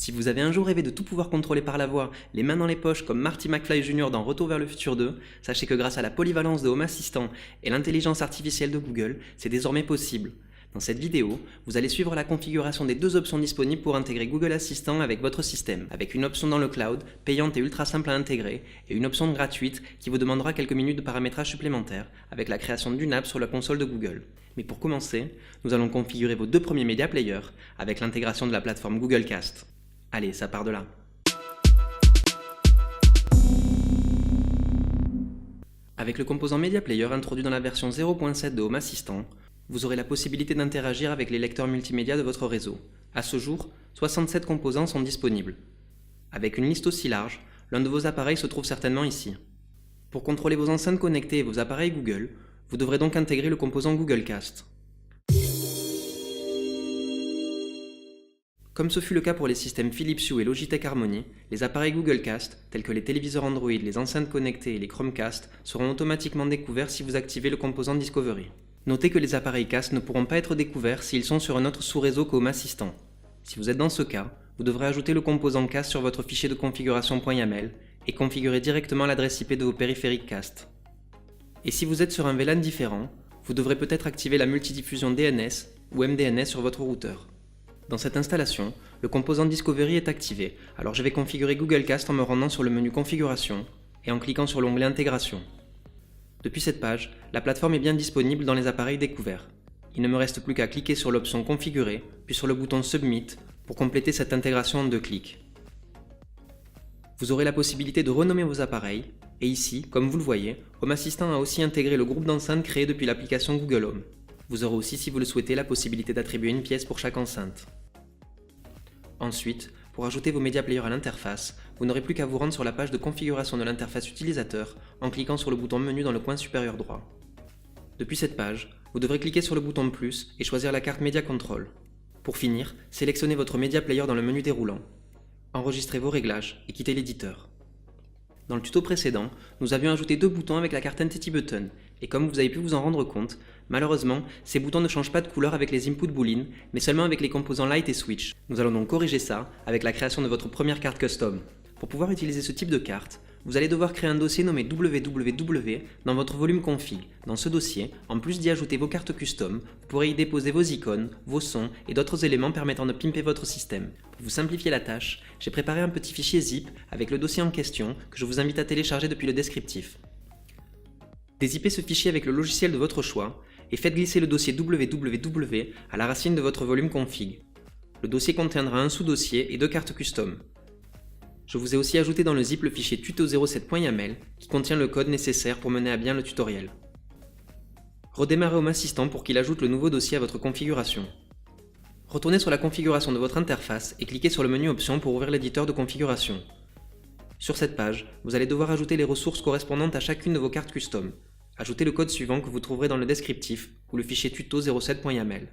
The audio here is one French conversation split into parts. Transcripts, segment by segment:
Si vous avez un jour rêvé de tout pouvoir contrôler par la voix, les mains dans les poches comme Marty McFly Jr. dans Retour vers le futur 2, sachez que grâce à la polyvalence de Home Assistant et l'intelligence artificielle de Google, c'est désormais possible. Dans cette vidéo, vous allez suivre la configuration des deux options disponibles pour intégrer Google Assistant avec votre système, avec une option dans le cloud, payante et ultra simple à intégrer, et une option gratuite qui vous demandera quelques minutes de paramétrage supplémentaires, avec la création d'une app sur la console de Google. Mais pour commencer, nous allons configurer vos deux premiers Media Players, avec l'intégration de la plateforme Google Cast. Allez, ça part de là. Avec le composant Media Player introduit dans la version 0.7 de Home Assistant, vous aurez la possibilité d'interagir avec les lecteurs multimédia de votre réseau. À ce jour, 67 composants sont disponibles. Avec une liste aussi large, l'un de vos appareils se trouve certainement ici. Pour contrôler vos enceintes connectées et vos appareils Google, vous devrez donc intégrer le composant Google Cast. Comme ce fut le cas pour les systèmes Philips Hue et Logitech Harmony, les appareils Google Cast, tels que les téléviseurs Android, les enceintes connectées et les Chromecast, seront automatiquement découverts si vous activez le composant Discovery. Notez que les appareils Cast ne pourront pas être découverts s'ils sont sur un autre sous-réseau qu'Home Assistant. Si vous êtes dans ce cas, vous devrez ajouter le composant Cast sur votre fichier de configuration .yaml et configurer directement l'adresse IP de vos périphériques Cast. Et si vous êtes sur un VLAN différent, vous devrez peut-être activer la multidiffusion DNS ou MDNS sur votre routeur. Dans cette installation, le composant Discovery est activé, alors je vais configurer Google Cast en me rendant sur le menu Configuration et en cliquant sur l'onglet Intégration. Depuis cette page, la plateforme est bien disponible dans les appareils découverts. Il ne me reste plus qu'à cliquer sur l'option Configurer, puis sur le bouton Submit pour compléter cette intégration en 2 clics. Vous aurez la possibilité de renommer vos appareils, et ici, comme vous le voyez, Home Assistant a aussi intégré le groupe d'enceintes créé depuis l'application Google Home. Vous aurez aussi, si vous le souhaitez, la possibilité d'attribuer une pièce pour chaque enceinte. Ensuite, pour ajouter vos Media Players à l'interface, vous n'aurez plus qu'à vous rendre sur la page de configuration de l'interface utilisateur en cliquant sur le bouton menu dans le coin supérieur droit. Depuis cette page, vous devrez cliquer sur le bouton plus et choisir la carte Media Control. Pour finir, sélectionnez votre Media Player dans le menu déroulant. Enregistrez vos réglages et quittez l'éditeur. Dans le tuto précédent, nous avions ajouté 2 boutons avec la carte Entity Button, et comme vous avez pu vous en rendre compte, malheureusement, ces boutons ne changent pas de couleur avec les inputs boolean, mais seulement avec les composants light et switch. Nous allons donc corriger ça avec la création de votre première carte custom. Pour pouvoir utiliser ce type de carte, vous allez devoir créer un dossier nommé www dans votre volume config. Dans ce dossier, en plus d'y ajouter vos cartes custom, vous pourrez y déposer vos icônes, vos sons et d'autres éléments permettant de pimper votre système. Pour vous simplifier la tâche, j'ai préparé un petit fichier zip avec le dossier en question que je vous invite à télécharger depuis le descriptif. Dézippez ce fichier avec le logiciel de votre choix et faites glisser le dossier www à la racine de votre volume config. Le dossier contiendra un sous-dossier et 2 cartes custom. Je vous ai aussi ajouté dans le zip le fichier tuto07.yaml qui contient le code nécessaire pour mener à bien le tutoriel. Redémarrez Home Assistant pour qu'il ajoute le nouveau dossier à votre configuration. Retournez sur la configuration de votre interface et cliquez sur le menu Options pour ouvrir l'éditeur de configuration. Sur cette page, vous allez devoir ajouter les ressources correspondantes à chacune de vos cartes custom. Ajoutez le code suivant que vous trouverez dans le descriptif ou le fichier tuto07.yaml.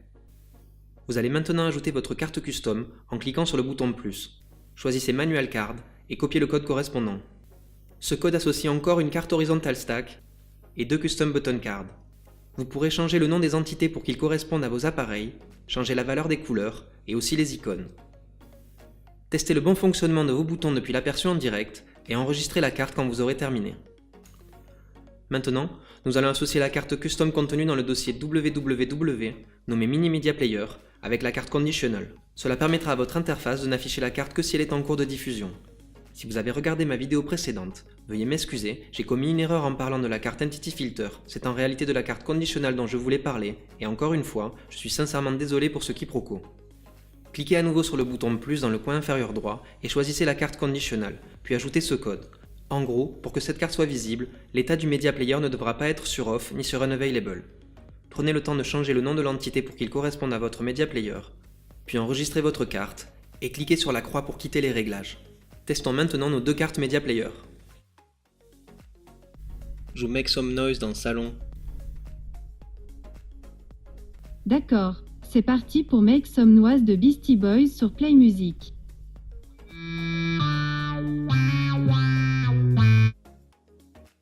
Vous allez maintenant ajouter votre carte custom en cliquant sur le bouton plus. Choisissez Manual Card et copiez le code correspondant. Ce code associe encore une carte horizontale stack et 2 custom button cards. Vous pourrez changer le nom des entités pour qu'ils correspondent à vos appareils, changer la valeur des couleurs et aussi les icônes. Testez le bon fonctionnement de vos boutons depuis l'aperçu en direct et enregistrez la carte quand vous aurez terminé. Maintenant, nous allons associer la carte custom contenue dans le dossier www nommé Mini Media Player avec la carte Conditional. Cela permettra à votre interface de n'afficher la carte que si elle est en cours de diffusion. Si vous avez regardé ma vidéo précédente, veuillez m'excuser, j'ai commis une erreur en parlant de la carte Entity Filter, c'est en réalité de la carte Conditional dont je voulais parler, et encore une fois, je suis sincèrement désolé pour ce quiproquo. Cliquez à nouveau sur le bouton plus dans le coin inférieur droit et choisissez la carte Conditional, puis ajoutez ce code. En gros, pour que cette carte soit visible, l'état du Media Player ne devra pas être sur Off ni sur Unavailable. Prenez le temps de changer le nom de l'entité pour qu'il corresponde à votre Media Player, puis enregistrez votre carte et cliquez sur la croix pour quitter les réglages. Testons maintenant nos 2 cartes Media Player. Je make some noise dans le salon. D'accord, c'est parti pour Make Some Noise de Beastie Boys sur Play Music.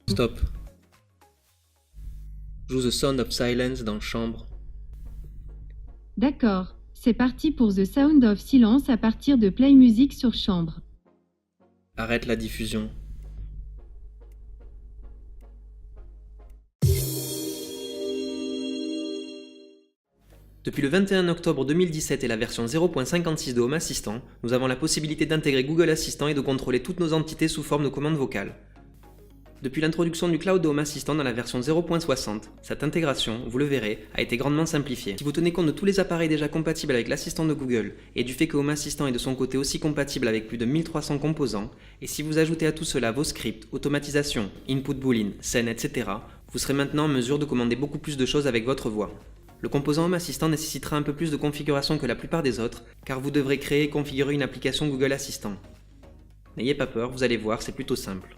Stop. Joue The Sound of Silence dans chambre. D'accord, C'est parti pour The Sound of Silence à partir de Play Music sur chambre. Arrête la diffusion. Depuis le 21 octobre 2017 et la version 0.56 de Home Assistant, nous avons la possibilité d'intégrer Google Assistant et de contrôler toutes nos entités sous forme de commandes vocales. Depuis l'introduction du cloud de Home Assistant dans la version 0.60, cette intégration, vous le verrez, a été grandement simplifiée. Si vous tenez compte de tous les appareils déjà compatibles avec l'assistant de Google et du fait que Home Assistant est de son côté aussi compatible avec plus de 1300 composants, et si vous ajoutez à tout cela vos scripts, automatisation, input boolean, scène, etc., vous serez maintenant en mesure de commander beaucoup plus de choses avec votre voix. Le composant Home Assistant nécessitera un peu plus de configuration que la plupart des autres, car vous devrez créer et configurer une application Google Assistant. N'ayez pas peur, vous allez voir, c'est plutôt simple.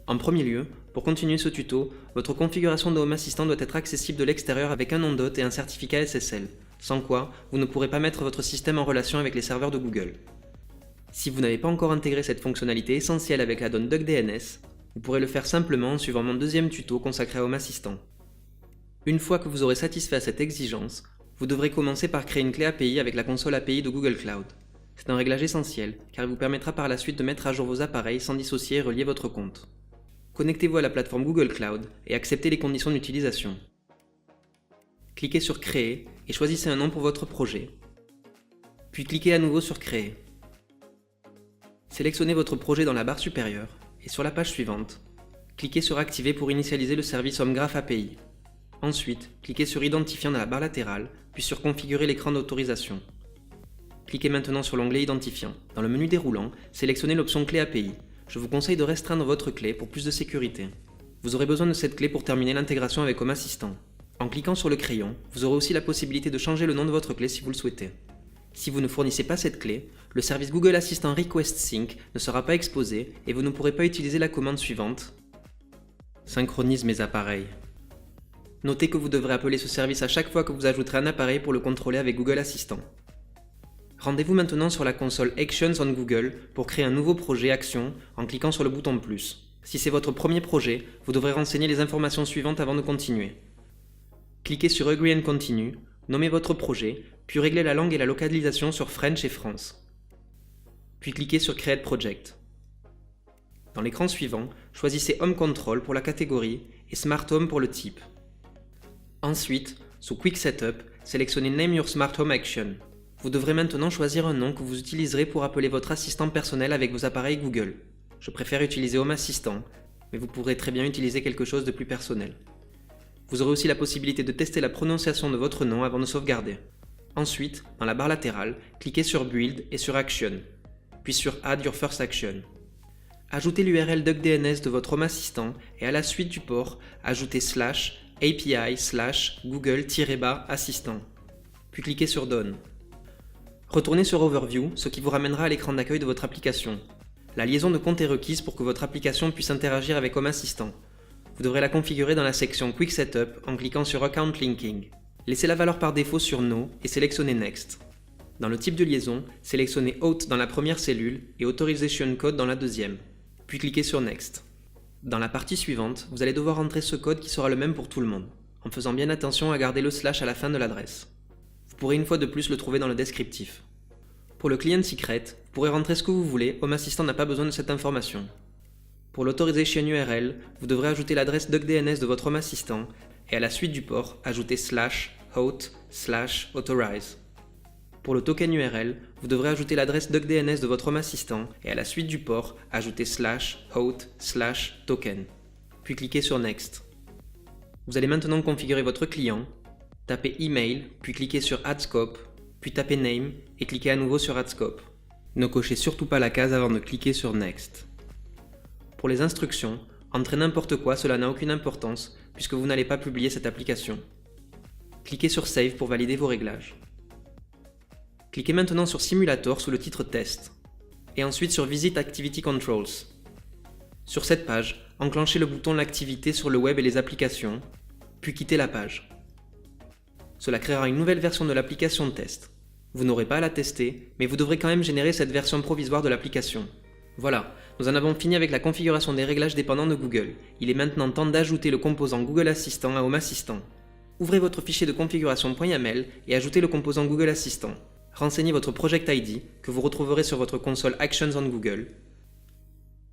En premier lieu, pour continuer ce tuto, votre configuration de Home Assistant doit être accessible de l'extérieur avec un nom d'hôte et un certificat SSL, sans quoi vous ne pourrez pas mettre votre système en relation avec les serveurs de Google. Si vous n'avez pas encore intégré cette fonctionnalité essentielle avec l'add-on DuckDNS, vous pourrez le faire simplement en suivant mon deuxième tuto consacré à Home Assistant. Une fois que vous aurez satisfait à cette exigence, vous devrez commencer par créer une clé API avec la console API de Google Cloud. C'est un réglage essentiel, car il vous permettra par la suite de mettre à jour vos appareils sans dissocier et relier votre compte. Connectez-vous à la plateforme Google Cloud et acceptez les conditions d'utilisation. Cliquez sur Créer et choisissez un nom pour votre projet. Puis cliquez à nouveau sur Créer. Sélectionnez votre projet dans la barre supérieure et sur la page suivante, cliquez sur Activer pour initialiser le service HomeGraph API. Ensuite, cliquez sur Identifiant dans la barre latérale, puis sur Configurer l'écran d'autorisation. Cliquez maintenant sur l'onglet Identifiant. Dans le menu déroulant, sélectionnez l'option Clé API. Je vous conseille de restreindre votre clé pour plus de sécurité. Vous aurez besoin de cette clé pour terminer l'intégration avec Home Assistant. En cliquant sur le crayon, vous aurez aussi la possibilité de changer le nom de votre clé si vous le souhaitez. Si vous ne fournissez pas cette clé, le service Google Assistant Request Sync ne sera pas exposé et vous ne pourrez pas utiliser la commande suivante. Synchronise mes appareils. Notez que vous devrez appeler ce service à chaque fois que vous ajouterez un appareil pour le contrôler avec Google Assistant. Rendez-vous maintenant sur la console Actions on Google pour créer un nouveau projet Action en cliquant sur le bouton plus. Si c'est votre premier projet, vous devrez renseigner les informations suivantes avant de continuer. Cliquez sur Agree and Continue, nommez votre projet, puis réglez la langue et la localisation sur French et France. Puis cliquez sur Create Project. Dans l'écran suivant, choisissez Home Control pour la catégorie et Smart Home pour le type. Ensuite, sous Quick Setup, sélectionnez Name Your Smart Home Action. Vous devrez maintenant choisir un nom que vous utiliserez pour appeler votre assistant personnel avec vos appareils Google. Je préfère utiliser Home Assistant, mais vous pourrez très bien utiliser quelque chose de plus personnel. Vous aurez aussi la possibilité de tester la prononciation de votre nom avant de sauvegarder. Ensuite, dans la barre latérale, cliquez sur Build et sur Action, puis sur Add Your First Action. Ajoutez l'URL DuckDNS de votre Home Assistant et à la suite du port, ajoutez /API/Google-Assistant. Puis cliquez sur Done. Retournez sur Overview, ce qui vous ramènera à l'écran d'accueil de votre application. La liaison de compte est requise pour que votre application puisse interagir avec Home Assistant. Vous devrez la configurer dans la section Quick Setup en cliquant sur Account Linking. Laissez la valeur par défaut sur No et sélectionnez Next. Dans le type de liaison, sélectionnez Auth dans la première cellule et Authorization Code dans la deuxième. Puis cliquez sur Next. Dans la partie suivante, vous allez devoir entrer ce code qui sera le même pour tout le monde, en faisant bien attention à garder le / à la fin de l'adresse. Vous pourrez une fois de plus le trouver dans le descriptif. Pour le client secret, vous pourrez rentrer ce que vous voulez, Home Assistant n'a pas besoin de cette information. Pour l'Authorization URL, vous devrez ajouter l'adresse DuckDNS de votre Home Assistant et à la suite du port, ajouter /host/authorize. Pour le token URL, vous devrez ajouter l'adresse DuckDNS de votre Home Assistant et à la suite du port, ajouter /host/token. Puis cliquez sur Next. Vous allez maintenant configurer votre client, tapez Email, puis cliquez sur Add Scope, puis tapez Name et cliquez à nouveau sur Add Scope. Ne cochez surtout pas la case avant de cliquer sur Next. Pour les instructions, entrez n'importe quoi, cela n'a aucune importance puisque vous n'allez pas publier cette application. Cliquez sur Save pour valider vos réglages. Cliquez maintenant sur Simulator sous le titre Test, et ensuite sur Visit Activity Controls. Sur cette page, enclenchez le bouton L'activité sur le web et les applications, puis quittez la page. Cela créera une nouvelle version de l'application de test. Vous n'aurez pas à la tester, mais vous devrez quand même générer cette version provisoire de l'application. Voilà, nous en avons fini avec la configuration des réglages dépendants de Google. Il est maintenant temps d'ajouter le composant Google Assistant à Home Assistant. Ouvrez votre fichier de configuration .yaml et ajoutez le composant Google Assistant. Renseignez votre Project ID que vous retrouverez sur votre console Actions on Google.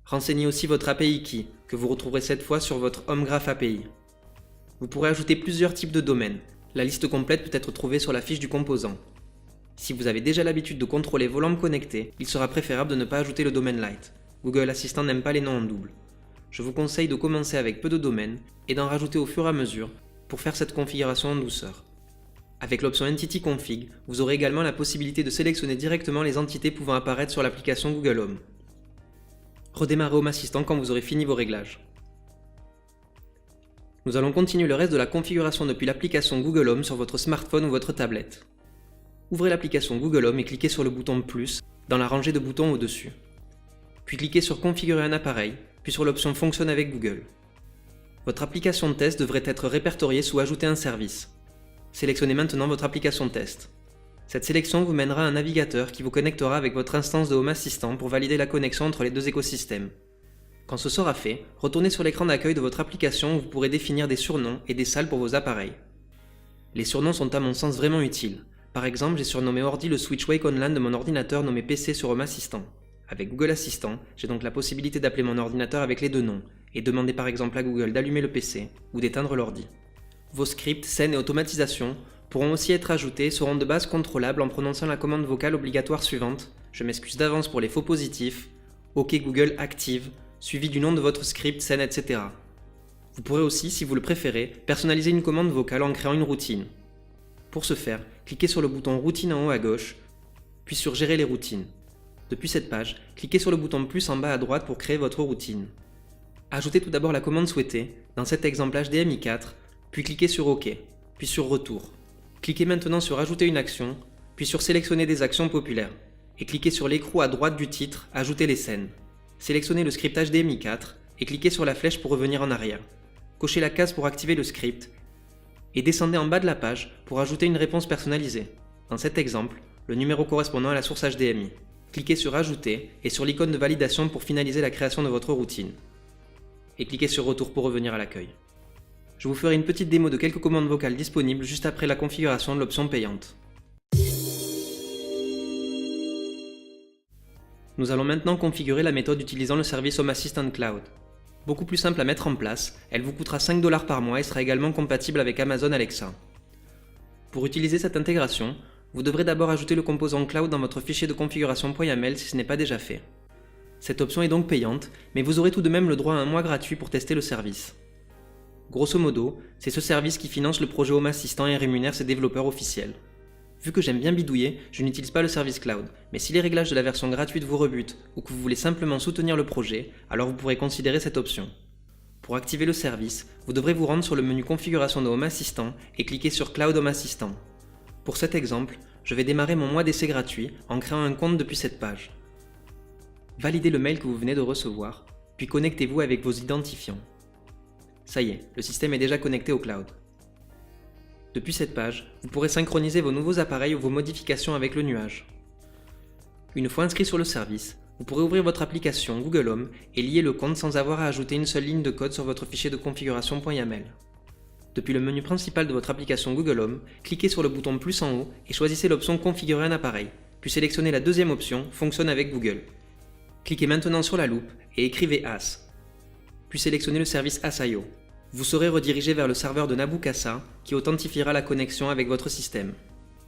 Renseignez aussi votre API Key que vous retrouverez cette fois sur votre Home Graph API. Vous pourrez ajouter plusieurs types de domaines. La liste complète peut être trouvée sur la fiche du composant. Si vous avez déjà l'habitude de contrôler vos lampes connectées, il sera préférable de ne pas ajouter le domaine light. Google Assistant n'aime pas les noms en double. Je vous conseille de commencer avec peu de domaines et d'en rajouter au fur et à mesure pour faire cette configuration en douceur. Avec l'option Entity Config, vous aurez également la possibilité de sélectionner directement les entités pouvant apparaître sur l'application Google Home. Redémarrez Home Assistant quand vous aurez fini vos réglages. Nous allons continuer le reste de la configuration depuis l'application Google Home sur votre smartphone ou votre tablette. Ouvrez l'application Google Home et cliquez sur le bouton plus dans la rangée de boutons au-dessus. Puis cliquez sur Configurer un appareil, puis sur l'option Fonctionne avec Google. Votre application de test devrait être répertoriée sous Ajouter un service. Sélectionnez maintenant votre application test. Cette sélection vous mènera à un navigateur qui vous connectera avec votre instance de Home Assistant pour valider la connexion entre les deux écosystèmes. Quand ce sera fait, retournez sur l'écran d'accueil de votre application où vous pourrez définir des surnoms et des salles pour vos appareils. Les surnoms sont à mon sens vraiment utiles. Par exemple, j'ai surnommé Ordi le switch Wake On LAN de mon ordinateur nommé PC sur Home Assistant. Avec Google Assistant, j'ai donc la possibilité d'appeler mon ordinateur avec les deux noms, et demander par exemple à Google d'allumer le PC ou d'éteindre l'ordi. Vos scripts, scènes et automatisations pourront aussi être ajoutés et seront de base contrôlables en prononçant la commande vocale obligatoire suivante, je m'excuse d'avance pour les faux positifs, OK Google Active, suivi du nom de votre script, scène, etc. Vous pourrez aussi, si vous le préférez, personnaliser une commande vocale en créant une routine. Pour ce faire, cliquez sur le bouton Routine en haut à gauche, puis sur Gérer les routines. Depuis cette page, cliquez sur le bouton plus en bas à droite pour créer votre routine. Ajoutez tout d'abord la commande souhaitée, dans cet exemple HDMI 4, puis cliquez sur OK, puis sur Retour. Cliquez maintenant sur Ajouter une action, puis sur Sélectionner des actions populaires, et cliquez sur l'écrou à droite du titre Ajouter les scènes. Sélectionnez le script HDMI 4 et cliquez sur la flèche pour revenir en arrière. Cochez la case pour activer le script et descendez en bas de la page pour ajouter une réponse personnalisée. Dans cet exemple, le numéro correspondant à la source HDMI. Cliquez sur Ajouter et sur l'icône de validation pour finaliser la création de votre routine. Et cliquez sur Retour pour revenir à l'accueil. Je vous ferai une petite démo de quelques commandes vocales disponibles juste après la configuration de l'option payante. Nous allons maintenant configurer la méthode utilisant le service Home Assistant Cloud. Beaucoup plus simple à mettre en place, elle vous coûtera 5 $ par mois et sera également compatible avec Amazon Alexa. Pour utiliser cette intégration, vous devrez d'abord ajouter le composant Cloud dans votre fichier de configuration.yaml si ce n'est pas déjà fait. Cette option est donc payante, mais vous aurez tout de même le droit à un mois gratuit pour tester le service. Grosso modo, c'est ce service qui finance le projet Home Assistant et rémunère ses développeurs officiels. Vu que j'aime bien bidouiller, je n'utilise pas le service cloud, mais si les réglages de la version gratuite vous rebutent ou que vous voulez simplement soutenir le projet, alors vous pourrez considérer cette option. Pour activer le service, vous devrez vous rendre sur le menu Configuration de Home Assistant et cliquer sur Cloud Home Assistant. Pour cet exemple, je vais démarrer mon mois d'essai gratuit en créant un compte depuis cette page. Validez le mail que vous venez de recevoir, puis connectez-vous avec vos identifiants. Ça y est, le système est déjà connecté au cloud. Depuis cette page, vous pourrez synchroniser vos nouveaux appareils ou vos modifications avec le nuage. Une fois inscrit sur le service, vous pourrez ouvrir votre application Google Home et lier le compte sans avoir à ajouter une seule ligne de code sur votre fichier de configuration.yaml. Depuis le menu principal de votre application Google Home, cliquez sur le bouton plus en haut et choisissez l'option Configurer un appareil, puis sélectionnez la deuxième option Fonctionne avec Google. Cliquez maintenant sur la loupe et écrivez AS, puis sélectionnez le service AS.io. Vous serez redirigé vers le serveur de Nabukasa qui authentifiera la connexion avec votre système.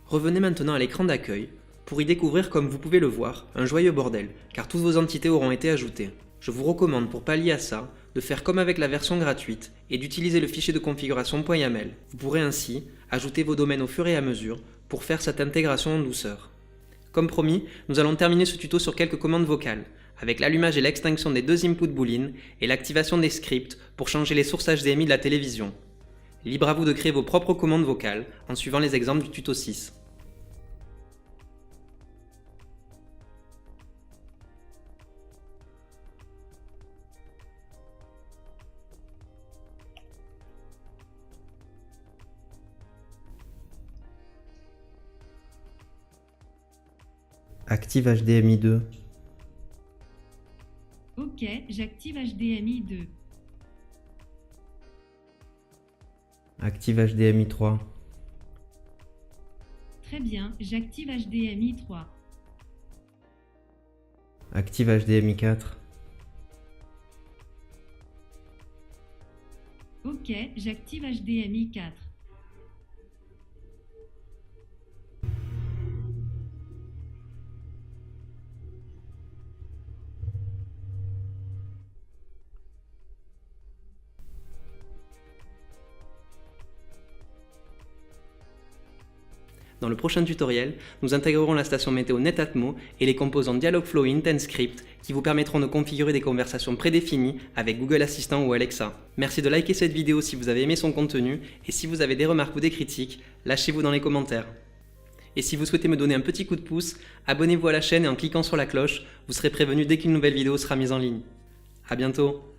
Revenez maintenant à l'écran d'accueil pour y découvrir, comme vous pouvez le voir, un joyeux bordel, car toutes vos entités auront été ajoutées. Je vous recommande pour pallier à ça, de faire comme avec la version gratuite et d'utiliser le fichier de configuration.yaml. Vous pourrez ainsi ajouter vos domaines au fur et à mesure pour faire cette intégration en douceur. Comme promis, nous allons terminer ce tuto sur quelques commandes vocales, avec l'allumage et l'extinction des deux inputs boolean et l'activation des scripts pour changer les sources HDMI de la télévision. Libre à vous de créer vos propres commandes vocales en suivant les exemples du tuto 6. Active HDMI 2. Ok, j'active HDMI 2. Active HDMI 3. Très bien, j'active HDMI 3. Active HDMI 4. Ok, j'active HDMI 4. Dans le prochain tutoriel, nous intégrerons la station météo Netatmo et les composants Dialogflow et IntentScript qui vous permettront de configurer des conversations prédéfinies avec Google Assistant ou Alexa. Merci de liker cette vidéo si vous avez aimé son contenu et si vous avez des remarques ou des critiques, lâchez-vous dans les commentaires. Et si vous souhaitez me donner un petit coup de pouce, abonnez-vous à la chaîne et en cliquant sur la cloche, vous serez prévenu dès qu'une nouvelle vidéo sera mise en ligne. A bientôt!